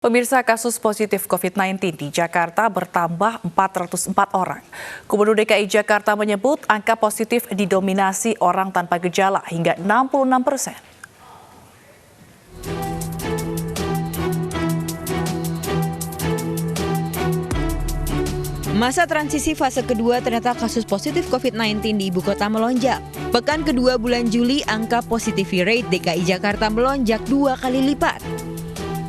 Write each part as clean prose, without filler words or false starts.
Pemirsa, kasus positif COVID-19 di Jakarta bertambah 404 orang. Gubernur DKI Jakarta menyebut angka positif didominasi orang tanpa gejala hingga 66%. Masa transisi fase kedua ternyata kasus positif COVID-19 di ibu kota melonjak. Pekan kedua bulan Juli, angka positivity rate DKI Jakarta melonjak 2 kali lipat.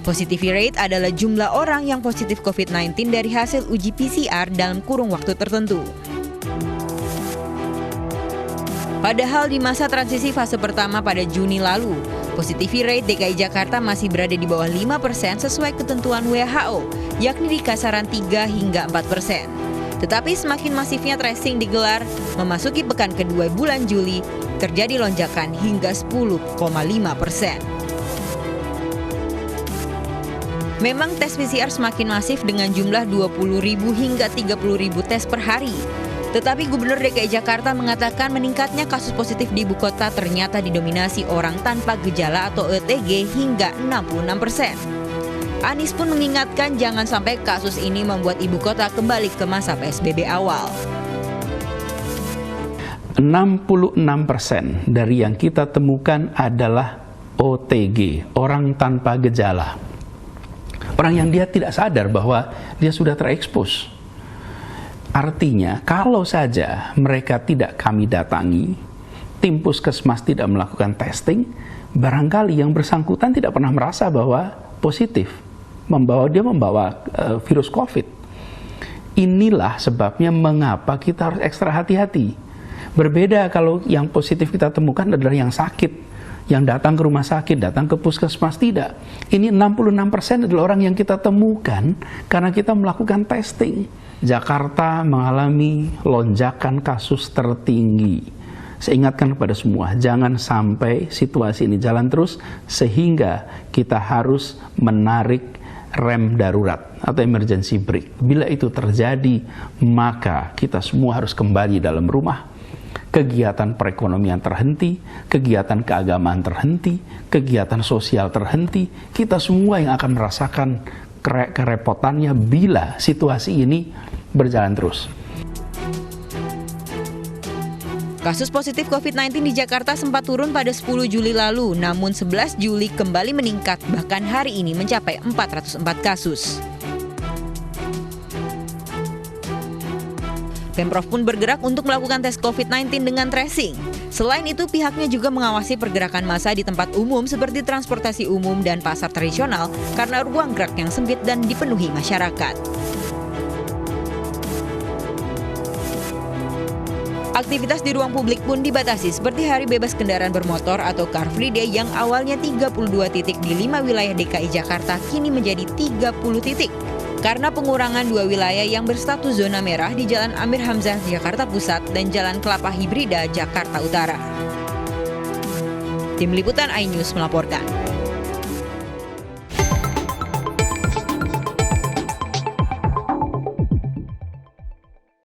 Positivity rate adalah jumlah orang yang positif COVID-19 dari hasil uji PCR dalam kurung waktu tertentu. Padahal di masa transisi fase pertama pada Juni lalu, positivity rate DKI Jakarta masih berada di bawah 5% sesuai ketentuan WHO, yakni di kasaran 3 hingga 4%. Tetapi semakin masifnya tracing digelar, memasuki pekan kedua bulan Juli, terjadi lonjakan hingga 10,5%. Memang tes PCR semakin masif dengan jumlah 20.000 hingga 30.000 tes per hari. Tetapi Gubernur DKI Jakarta mengatakan meningkatnya kasus positif di ibu kota ternyata didominasi orang tanpa gejala atau OTG hingga 66%. Anies pun mengingatkan jangan sampai kasus ini membuat ibu kota kembali ke masa PSBB awal. 66% dari yang kita temukan adalah OTG, orang tanpa gejala. Orang yang dia tidak sadar bahwa dia sudah terekspos. Artinya, kalau saja mereka tidak kami datangi, tim puskesmas tidak melakukan testing, barangkali yang bersangkutan tidak pernah merasa bahwa positif, dia membawa virus COVID. Inilah sebabnya mengapa kita harus ekstra hati-hati. Berbeda kalau yang positif kita temukan adalah yang sakit, yang datang ke rumah sakit, datang ke puskesmas, tidak. Ini 66% adalah orang yang kita temukan karena kita melakukan testing. Jakarta mengalami lonjakan kasus tertinggi. Saya ingatkan kepada semua, jangan sampai situasi ini jalan terus sehingga kita harus menarik rem darurat atau emergency brake. Bila itu terjadi, maka kita semua harus kembali dalam rumah. Kegiatan perekonomian terhenti, kegiatan keagamaan terhenti, kegiatan sosial terhenti. Kita semua yang akan merasakan kerepotannya bila situasi ini berjalan terus. Kasus positif COVID-19 di Jakarta sempat turun pada 10 Juli lalu, namun 11 Juli kembali meningkat, bahkan hari ini mencapai 404 kasus. Pemprov pun bergerak untuk melakukan tes COVID-19 dengan tracing. Selain itu, pihaknya juga mengawasi pergerakan massa di tempat umum seperti transportasi umum dan pasar tradisional karena ruang gerak yang sempit dan dipenuhi masyarakat. Aktivitas di ruang publik pun dibatasi seperti hari bebas kendaraan bermotor atau Car Free Day yang awalnya 32 titik di 5 wilayah DKI Jakarta kini menjadi 30 titik. Karena pengurangan 2 wilayah yang berstatus zona merah di Jalan Amir Hamzah, Jakarta Pusat dan Jalan Kelapa Hibrida, Jakarta Utara. Tim Liputan iNews melaporkan.